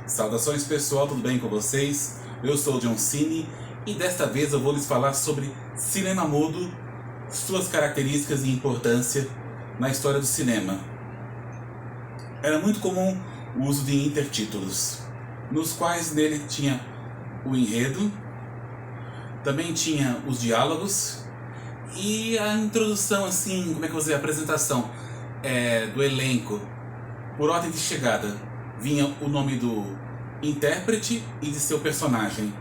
Saudações pessoal, tudo bem com vocês? Eu sou o John Cine e desta vez eu vou lhes falar sobre cinema mudo, suas características e importância na história do cinema. Era muito comum o uso de intertítulos, nos quais nele tinha o enredo, também tinha os diálogos e a introdução, assim, como é que eu vou dizer, a apresentação do elenco. Por ordem de chegada vinha o nome do intérprete e de seu personagem.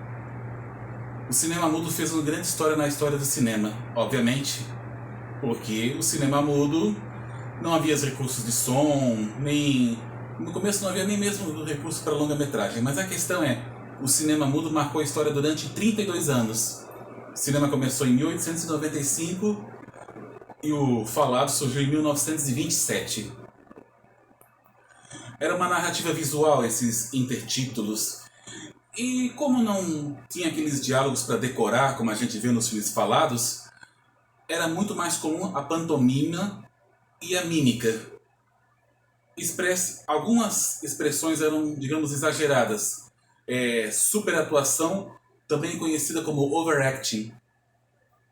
O cinema mudo fez uma grande história na história do cinema, obviamente, porque o cinema mudo não havia os recursos de som, nem... No começo não havia nem mesmo recurso para longa-metragem, mas a questão é, o cinema mudo marcou a história durante 32 anos. O cinema começou em 1895 e o falado surgiu em 1927. Era uma narrativa visual, esses intertítulos. E como não tinha aqueles diálogos para decorar, como a gente vê nos filmes falados, era muito mais comum a pantomima e a mímica. Algumas expressões eram, digamos, exageradas. Superatuação, também conhecida como overacting,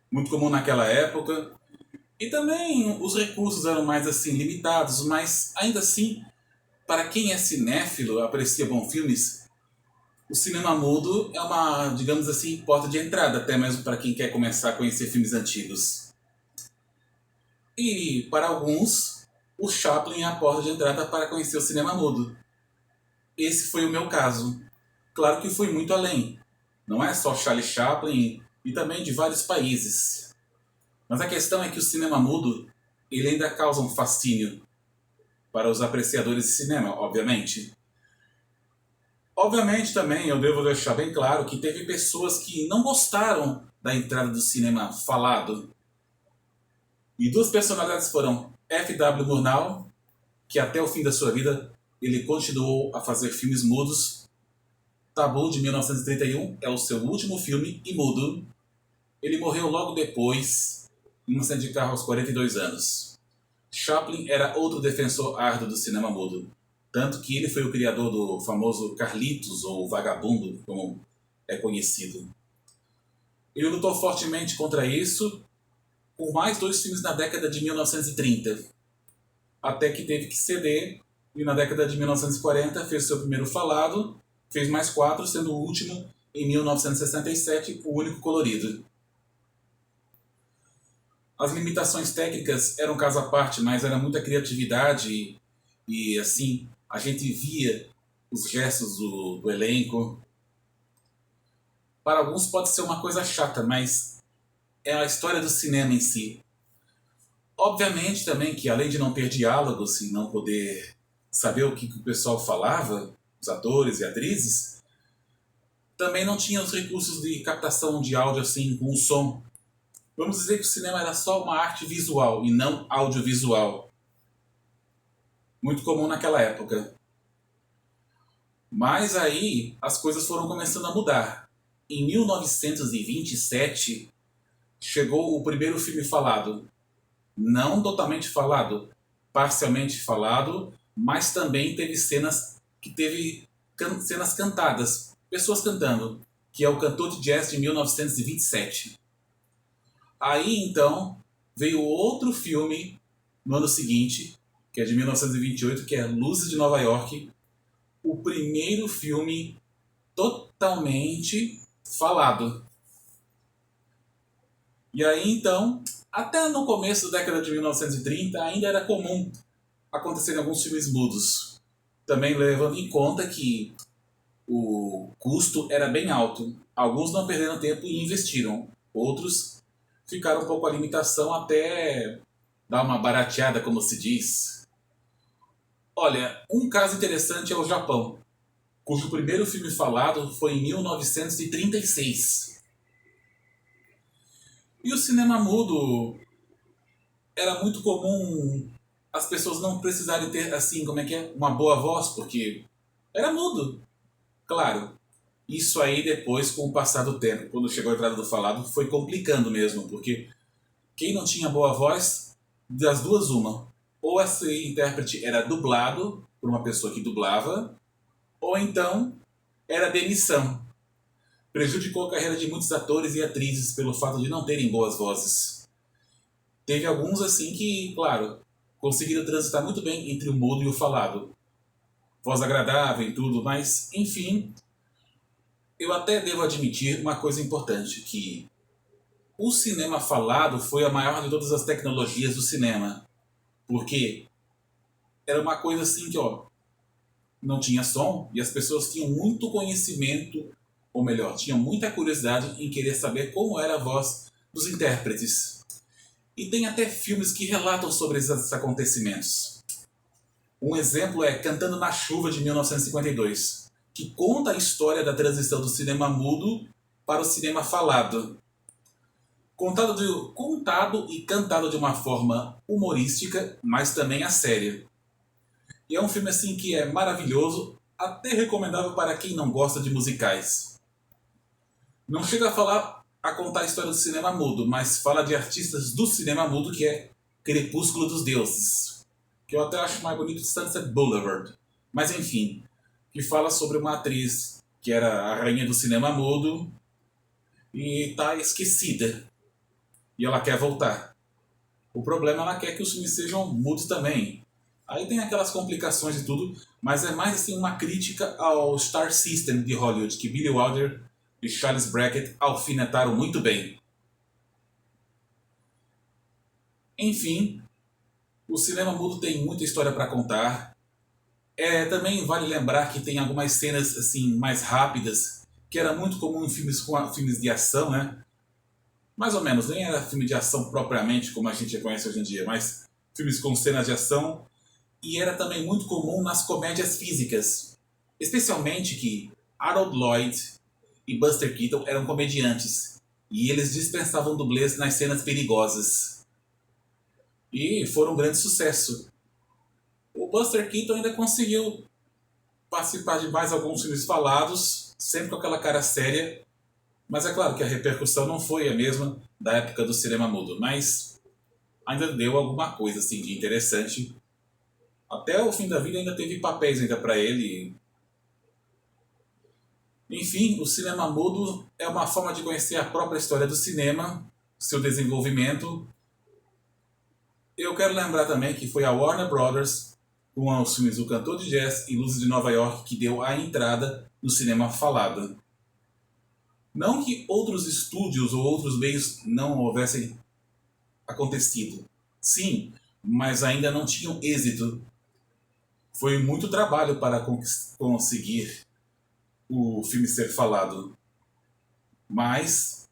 muito comum naquela época. E também os recursos eram mais assim limitados, mas ainda assim, para quem é cinéfilo, aprecia bons filmes, o cinema mudo é uma, digamos assim, porta de entrada, até mesmo para quem quer começar a conhecer filmes antigos. E para alguns, o Chaplin é a porta de entrada para conhecer o cinema mudo. Esse foi o meu caso. Claro que fui muito além. Não é só Charlie Chaplin e também de vários países. Mas a questão é que o cinema mudo, ele ainda causa um fascínio para os apreciadores de cinema, obviamente. Obviamente também eu devo deixar bem claro que teve pessoas que não gostaram da entrada do cinema falado. E duas personalidades foram F.W. Murnau, que até o fim da sua vida ele continuou a fazer filmes mudos. Tabu, de 1931, é o seu último filme e mudo. Ele morreu logo depois, em um acidente de carro aos 42 anos. Chaplin era outro defensor árduo do cinema mudo. Tanto que ele foi o criador do famoso Carlitos, ou Vagabundo, como é conhecido. Ele lutou fortemente contra isso, com mais 2 filmes na década de 1930, até que teve que ceder, e na década de 1940 fez seu primeiro falado, fez mais 4, sendo o último, em 1967, o único colorido. As limitações técnicas eram caso à parte, mas era muita criatividade e assim, a gente via os gestos do elenco. Para alguns pode ser uma coisa chata, mas é a história do cinema em si. Obviamente também que além de não ter diálogos e não poder saber o que o pessoal falava, os atores e atrizes, também não tinha os recursos de captação de áudio assim com o som. Vamos dizer que o cinema era só uma arte visual e não audiovisual. Muito comum naquela época. Mas aí as coisas foram começando a mudar. Em 1927 chegou o primeiro filme falado. Não totalmente falado, parcialmente falado, mas também teve cenas cenas cantadas, pessoas cantando, que é o Cantor de Jazz de 1927. Aí então veio outro filme no ano seguinte, que é de 1928, que é Luzes de Nova York, o primeiro filme totalmente falado. E aí então, até no começo da década de 1930 ainda era comum acontecer em alguns filmes mudos. Também levando em conta que o custo era bem alto. Alguns não perderam tempo e investiram. Outros ficaram um pouco à limitação até dar uma barateada, como se diz. Olha, um caso interessante é o Japão, cujo primeiro filme falado foi em 1936. E o cinema mudo era muito comum as pessoas não precisarem ter, assim, uma boa voz, porque era mudo. Claro, isso aí depois, com o passar do tempo, quando chegou a entrada do falado, foi complicando mesmo, porque quem não tinha boa voz, das duas uma. Ou esse intérprete era dublado por uma pessoa que dublava, ou então era demissão. Prejudicou a carreira de muitos atores e atrizes pelo fato de não terem boas vozes. Teve alguns assim que, claro, conseguiram transitar muito bem entre o mudo e o falado. Voz agradável e tudo, mas, enfim, eu até devo admitir uma coisa importante, que o cinema falado foi a maior de todas as tecnologias do cinema. Porque era uma coisa assim que, não tinha som e as pessoas tinham muito conhecimento, ou melhor, tinham muita curiosidade em querer saber como era a voz dos intérpretes. E tem até filmes que relatam sobre esses acontecimentos. Um exemplo é Cantando na Chuva, de 1952, que conta a história da transição do cinema mudo para o cinema falado. Contado e cantado de uma forma humorística, mas também a séria. E é um filme assim que é maravilhoso, até recomendável para quem não gosta de musicais. Não chega a contar a história do cinema mudo, mas fala de artistas do cinema mudo, que é Crepúsculo dos Deuses, que eu até acho mais bonito de Sunset Boulevard. Mas enfim, que fala sobre uma atriz que era a rainha do cinema mudo e está esquecida. E ela quer voltar. O problema é que ela quer que os filmes sejam mudos também. Aí tem aquelas complicações e tudo, mas é mais assim uma crítica ao Star System de Hollywood, que Billy Wilder e Charles Brackett alfinetaram muito bem. Enfim, o cinema mudo tem muita história para contar. Também vale lembrar que tem algumas cenas assim mais rápidas, que era muito comum em filmes de ação, né? Mais ou menos, nem era filme de ação propriamente, como a gente conhece hoje em dia, mas filmes com cenas de ação. E era também muito comum nas comédias físicas. Especialmente que Harold Lloyd e Buster Keaton eram comediantes. E eles dispensavam dublês nas cenas perigosas. E foram um grande sucesso. O Buster Keaton ainda conseguiu participar de mais alguns filmes falados, sempre com aquela cara séria. Mas é claro que a repercussão não foi a mesma da época do cinema mudo. Mas ainda deu alguma coisa assim de interessante. Até o fim da vida ainda teve papéis ainda para ele. Enfim, o cinema mudo é uma forma de conhecer a própria história do cinema, seu desenvolvimento. Eu quero lembrar também que foi a Warner Brothers, com os filmes O Cantor de Jazz e Luzes de Nova York, que deu a entrada no cinema falado. Não que outros estúdios ou outros meios não houvessem acontecido. Sim, mas ainda não tinham êxito. Foi muito trabalho para conseguir o filme ser falado. Mas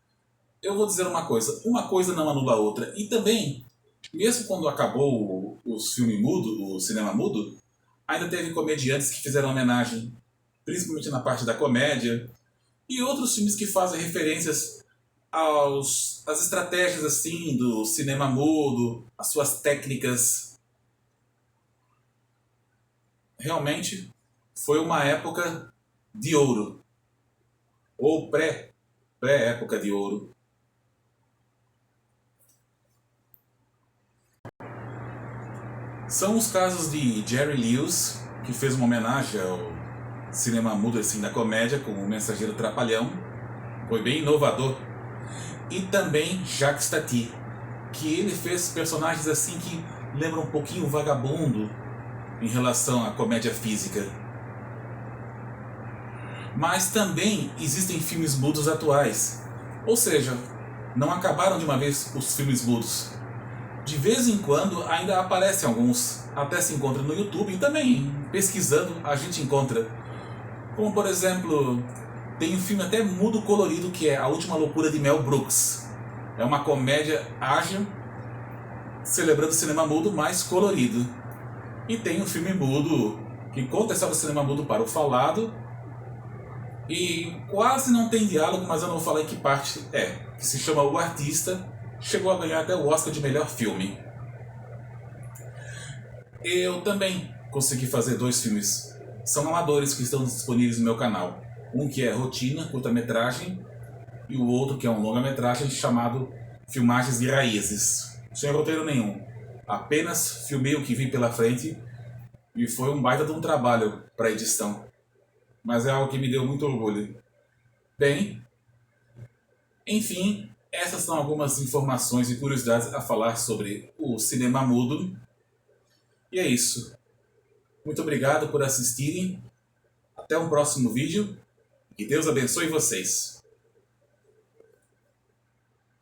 eu vou dizer uma coisa não anula a outra. E também, mesmo quando acabou o filme mudo, o cinema mudo, ainda teve comediantes que fizeram homenagem, principalmente na parte da comédia, e outros filmes que fazem referências às estratégias assim do cinema mudo, as suas técnicas. Realmente foi uma época de ouro, ou pré-época de ouro. São os casos de Jerry Lewis, que fez uma homenagem ao cinema mudo assim, da comédia, com o Mensageiro Trapalhão, foi bem inovador. E também Jacques Tati, que ele fez personagens assim que lembram um pouquinho o Vagabundo em relação à comédia física. Mas também existem filmes mudos atuais. Ou seja, não acabaram de uma vez os filmes mudos. De vez em quando ainda aparecem alguns, até se encontra no YouTube e também pesquisando a gente encontra. Como por exemplo, tem um filme até mudo colorido que é A Última Loucura de Mel Brooks. É uma comédia ágil, celebrando o cinema mudo mais colorido. E tem um filme mudo que conta a história do cinema mudo para o falado. E quase não tem diálogo, mas eu não vou falar em que parte é. Que se chama O Artista. Chegou a ganhar até o Oscar de melhor filme. Eu também consegui fazer 2 filmes. São amadores que estão disponíveis no meu canal. Um que é Rotina, curta-metragem. E o outro que é um longa-metragem chamado Filmagens de Raízes. Sem roteiro nenhum. Apenas filmei o que vi pela frente e foi um baita de um trabalho para edição. mas é algo que me deu muito orgulho. Bem, enfim, essas são algumas informações e curiosidades a falar sobre o cinema mudo. E é isso. Muito obrigado por assistirem. Até um próximo vídeo. Que Deus abençoe vocês.